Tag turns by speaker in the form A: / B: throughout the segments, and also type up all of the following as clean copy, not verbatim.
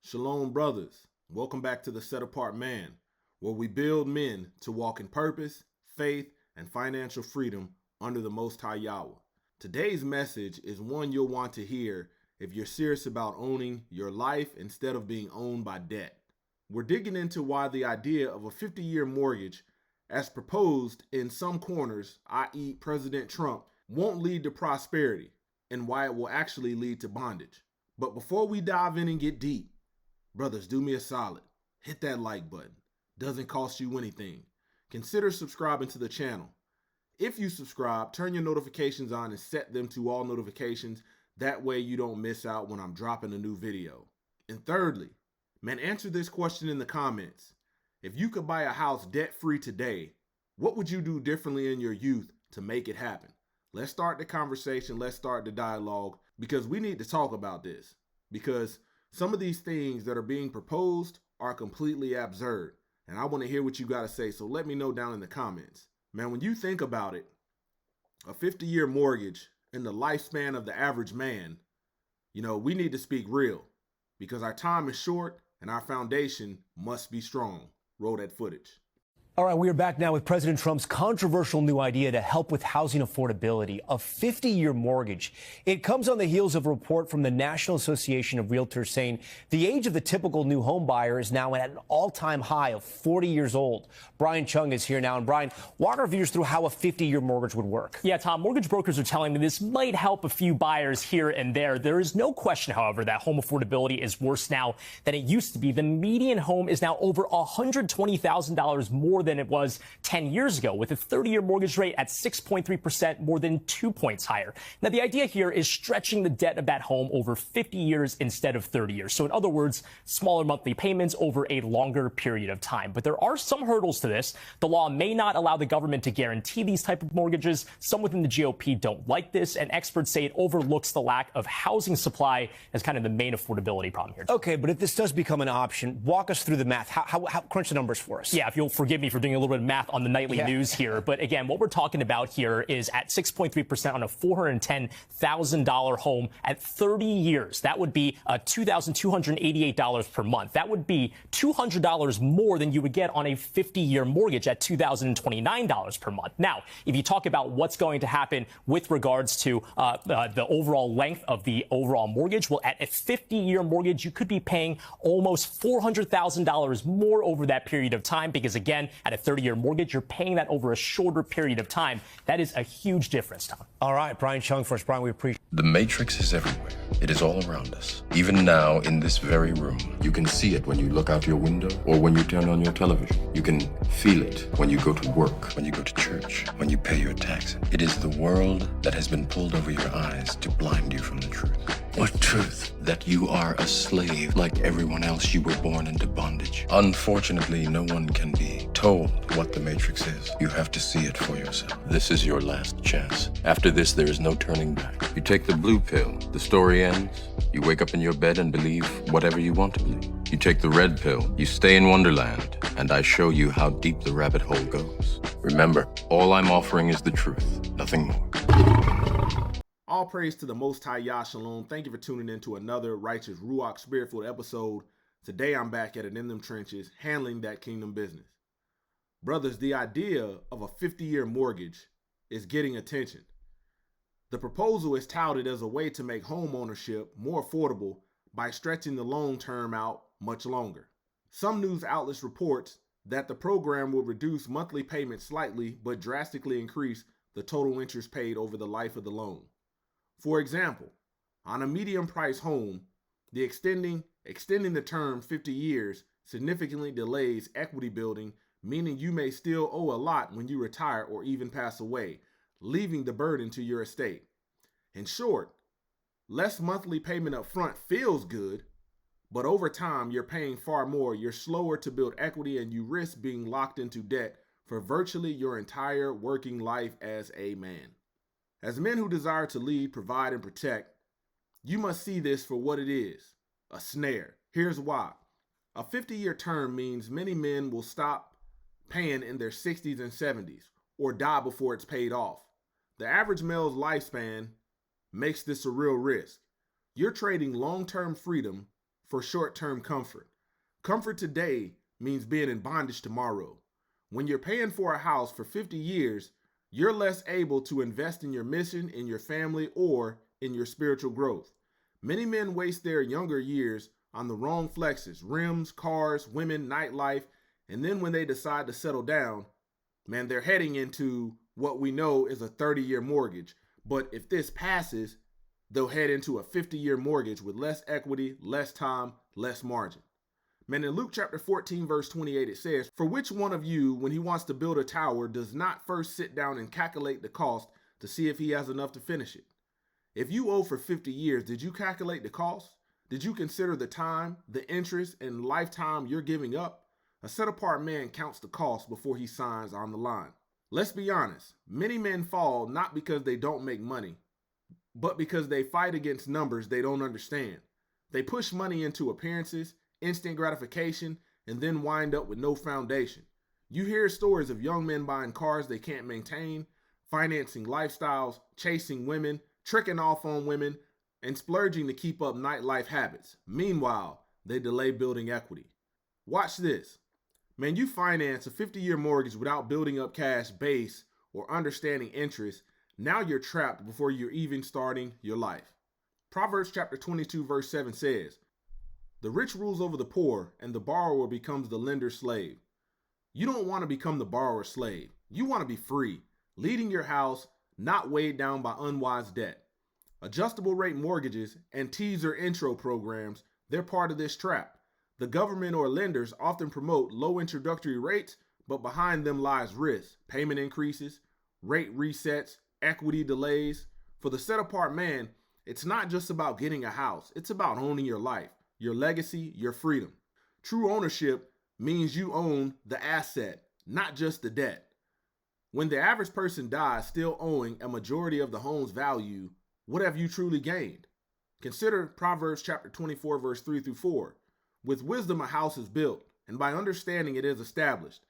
A: Shalom, brothers. Welcome back to the Set Apart Man, where we build men to walk in purpose, faith, and financial freedom under the Most High Yahweh. Today's message is one you'll want to hear if you're serious about owning your life instead of being owned by debt. We're digging into why the idea of a 50-year mortgage, as proposed in some corners, i.e. President Trump, won't lead to prosperity, and why it will actually lead to bondage. But before we dive in and get deep, brothers, do me a solid. Hit that like button. Doesn't cost you anything. Consider subscribing to the channel. If you subscribe, turn your notifications on and set them to all notifications. That way you don't miss out when I'm dropping a new video. And thirdly, man, answer this question in the comments. If you could buy a house debt-free today, what would you do differently in your youth to make it happen? Let's start the conversation. Let's start the dialogue, because we need to talk about this. Because some of these things that are being proposed are completely absurd. And I want to hear what you got to say. So let me know down in the comments. Man, when you think about it, a 50-year mortgage and the lifespan of the average man, we need to speak real, because our time is short and our foundation must be strong. Roll that footage.
B: All right, we are back now with President Trump's controversial new idea to help with housing affordability, a 50-year mortgage. It comes on the heels of a report from the National Association of Realtors saying the age of the typical new home buyer is now at an all-time high of 40 years old. Brian Chung is here now. And Brian, walk our viewers through how a 50-year mortgage would work.
C: Yeah, Tom, mortgage brokers are telling me this might help a few buyers here and there. There is no question, however, that home affordability is worse now than it used to be. The median home is now over $120,000 more than it was 10 years ago, with a 30-year mortgage rate at 6.3%, more than 2 points higher. Now, the idea here is stretching the debt of that home over 50 years instead of 30 years. So in other words, smaller monthly payments over a longer period of time. But there are some hurdles to this. The law may not allow the government to guarantee these type of mortgages. Some within the GOP don't like this, and experts say it overlooks the lack of housing supply as kind of the main affordability problem here.
B: Okay, but if this does become an option, walk us through the math. How crunch the numbers for us.
C: Yeah, if you'll forgive me for doing a little bit of math on the nightly news here. But again, what we're talking about here is at 6.3% on a $410,000 home at 30 years. That would be $2,288 per month. That would be $200 more than you would get on a 50-year mortgage at $2,029 per month. Now, if you talk about what's going to happen with regards to the overall length of the overall mortgage, well, at a 50-year mortgage, you could be paying almost $400,000 more over that period of time, because again, at a 30-year mortgage, you're paying that over a shorter period of time. That is a huge difference, Tom.
B: All right, Brian Chung for us. Brian, we appreciate it.
D: The Matrix is everywhere. It is all around us. Even now, in this very room. You can see it when you look out your window or when you turn on your television. You can feel it when you go to work, when you go to church, when you pay your taxes. It is the world that has been pulled over your eyes to blind you from the truth. What truth? That you are a slave. Like everyone else, you were born into bondage. Unfortunately, no one can be told what the Matrix is. You have to see it for yourself. This is your last chance. After this, there is no turning back. You take the blue pill. The story ends. You wake up in your bed and believe whatever you want to believe. You take the red pill. You stay in Wonderland, and I show you how deep the rabbit hole goes. Remember, all I'm offering is the truth, nothing more.
A: All praise to the Most High Yah Shalom. Thank you for tuning in to another Righteous Ruach Spirit-filled episode. Today I'm back at it in them trenches, handling that kingdom business. Brothers, the idea of a 50-year mortgage is getting attention. The proposal is touted as a way to make home ownership more affordable by stretching the loan term out much longer. Some news outlets report that the program will reduce monthly payments slightly, but drastically increase the total interest paid over the life of the loan. For example, on a medium-priced home, the extending the term 50 years significantly delays equity building, meaning you may still owe a lot when you retire or even pass away, leaving the burden to your estate. In short, less monthly payment up front feels good, but over time you're paying far more, you're slower to build equity, and you risk being locked into debt for virtually your entire working life as a man. As men who desire to lead, provide, and protect, you must see this for what it is, a snare. Here's why. A 50-year term means many men will stop paying in their 60s and 70s or die before it's paid off. The average male's lifespan makes this a real risk. You're trading long-term freedom for short-term comfort. Comfort today means being in bondage tomorrow. When you're paying for a house for 50 years, you're less able to invest in your mission, in your family, or in your spiritual growth. Many men waste their younger years on the wrong flexes, rims, cars, women, nightlife, and then when they decide to settle down, man, they're heading into what we know is a 30-year mortgage. But if this passes, they'll head into a 50-year mortgage with less equity, less time, less margin. Man, in Luke chapter 14, verse 28, it says, "For which one of you, when he wants to build a tower, does not first sit down and calculate the cost to see if he has enough to finish it?" If you owe for 50 years, did you calculate the cost? Did you consider the time, the interest, and lifetime you're giving up? A set-apart man counts the cost before he signs on the line. Let's be honest, many men fall not because they don't make money, but because they fight against numbers they don't understand. They push money into appearances, instant gratification, and then wind up with no foundation. You hear stories of young men buying cars they can't maintain, financing lifestyles, chasing women, tricking off on women, and splurging to keep up nightlife habits. Meanwhile, they delay building equity. Watch this. Man, you finance a 50-year mortgage without building up cash base or understanding interest. Now you're trapped before you're even starting your life. Proverbs chapter 22, verse 7 says, "The rich rules over the poor, and the borrower becomes the lender's slave." You don't want to become the borrower's slave. You want to be free, leading your house, not weighed down by unwise debt. Adjustable rate mortgages and teaser intro programs, they're part of this trap. The government or lenders often promote low introductory rates, but behind them lies risk, payment increases, rate resets, equity delays. For the set-apart man, it's not just about getting a house. It's about owning your life, your legacy, your freedom. True ownership means you own the asset, not just the debt. When the average person dies still owing a majority of the home's value, what have you truly gained? Consider Proverbs chapter 24, verse 3 through 4. "With wisdom a house is built, and by understanding it is established.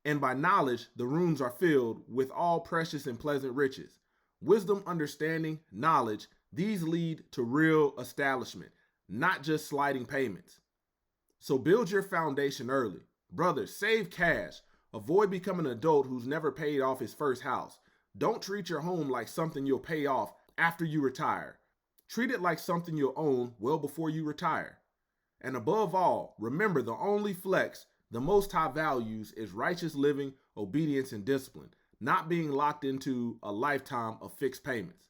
A: And by knowledge the rooms are filled with all precious and pleasant riches." Wisdom, understanding, knowledge, these lead to real establishment, not just sliding payments. So build your foundation early. Brothers, save cash. Avoid becoming an adult who's never paid off his first house. Don't treat your home like something you'll pay off after you retire. Treat it like something you'll own well before you retire. And above all, remember the only flex the Most High values is righteous living, obedience, and discipline, not being locked into a lifetime of fixed payments.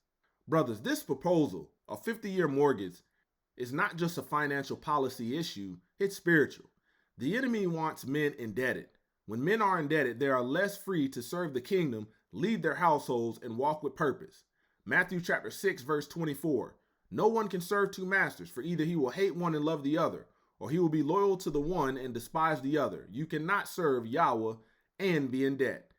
A: Brothers, this proposal, a 50-year mortgage, is not just a financial policy issue, it's spiritual. The enemy wants men indebted. When men are indebted, they are less free to serve the kingdom, lead their households, and walk with purpose. Matthew chapter 6, verse 24. "No one can serve two masters, for either he will hate one and love the other, or he will be loyal to the one and despise the other. You cannot serve Yahweh and be in debt."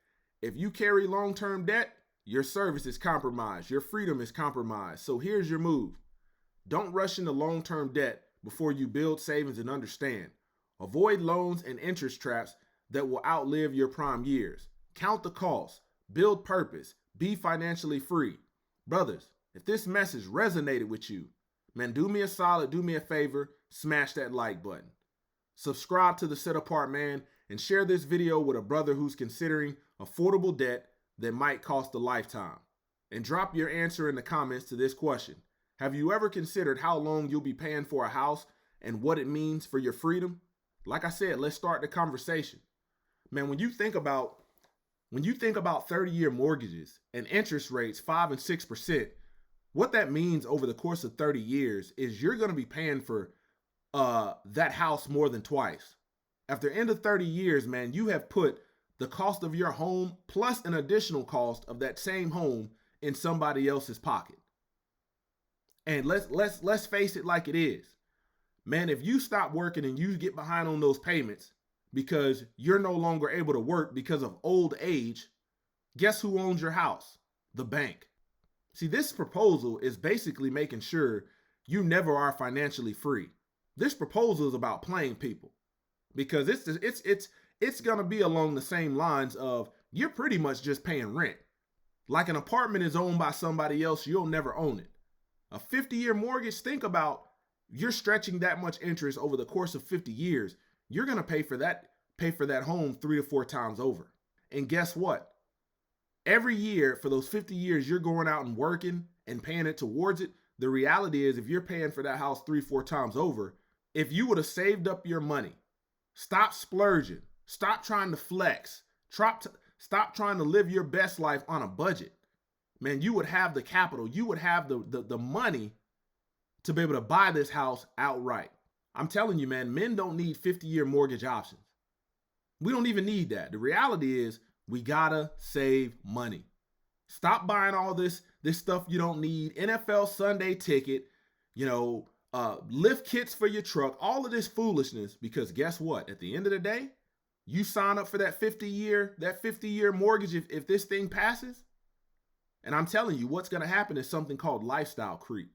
A: If you carry long-term debt, your service is compromised, your freedom is compromised. So here's your move. Don't rush into long-term debt before you build savings and understand. Avoid loans and interest traps that will outlive your prime years. Count the cost, build purpose, be financially free. Brothers, if this message resonated with you, man, do me a solid, do me a favor, smash that like button. Subscribe to The Set Apart Man and share this video with a brother who's considering affordable debt that might cost a lifetime. And drop your answer in the comments to this question. Have you ever considered how long you'll be paying for a house and what it means for your freedom? Like I said, let's start the conversation. Man, when you think about 30-year mortgages and interest rates 5 and 6%, what that means over the course of 30 years is you're going to be paying for that house more than twice. After the end of 30 years, man, you have put the cost of your home plus an additional cost of that same home in somebody else's pocket. And let's face it like it is. Man, if you stop working and you get behind on those payments because you're no longer able to work because of old age, guess who owns your house? The bank. See, this proposal is basically making sure you never are financially free. This proposal is about playing people because it's going to be along the same lines of you're pretty much just paying rent. Like an apartment is owned by somebody else, you'll never own it. A 50-year mortgage, think about you're stretching that much interest over the course of 50 years, you're going to pay for that home 3 to 4 times over. And guess what? Every year for those 50 years, you're going out and working and paying it towards it. The reality is, if you're paying for that house 3, 4 times over, if you would have saved up your money, stop splurging, stop trying to flex, stop trying to live your best life on a budget, man, you would have the capital, you would have the money to be able to buy this house outright. I'm telling you, man, men don't need 50-year mortgage options. We don't even need that. The reality is, we gotta save money. Stop buying all this stuff you don't need. NFL Sunday ticket, lift kits for your truck, all of this foolishness, because guess what? At the end of the day, you sign up for that 50-year mortgage if this thing passes. And I'm telling you, what's going to happen is something called lifestyle creep.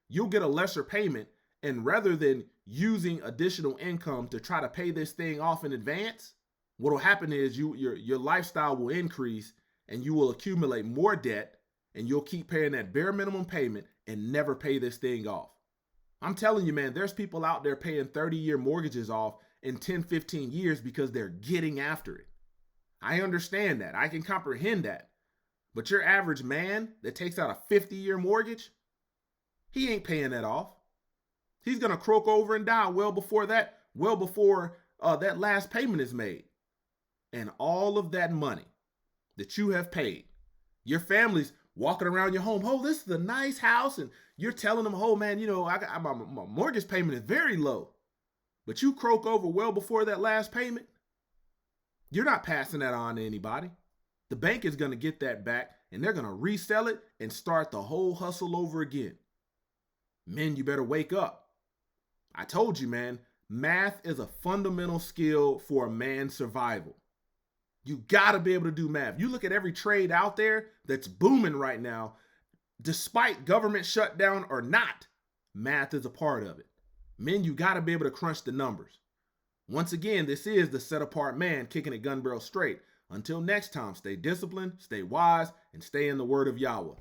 A: You'll get a lesser payment, and rather than using additional income to try to pay this thing off in advance, what will happen is your lifestyle will increase, and you will accumulate more debt, and you'll keep paying that bare minimum payment and never pay this thing off. I'm telling you, man, there's people out there paying 30-year mortgages off in 10, 15 years because they're getting after it. I understand that. I can comprehend that. But your average man that takes out a 50-year mortgage, he ain't paying that off. He's going to croak over and die well before that last payment is made. And all of that money that you have paid, your family's walking around your home, oh, this is a nice house, and you're telling them, oh man, my mortgage payment is very low. But you croak over well before that last payment, you're not passing that on to anybody. The bank is going to get that back, and they're going to resell it and start the whole hustle over again. Men, you better wake up. I told you, man, math is a fundamental skill for a man's survival. You got to be able to do math. You look at every trade out there that's booming right now, despite government shutdown or not, math is a part of it. Men, you got to be able to crunch the numbers. Once again, this is the Set Apart Man, kicking it gun barrel straight. Until next time, stay disciplined, stay wise, and stay in the word of Yahweh.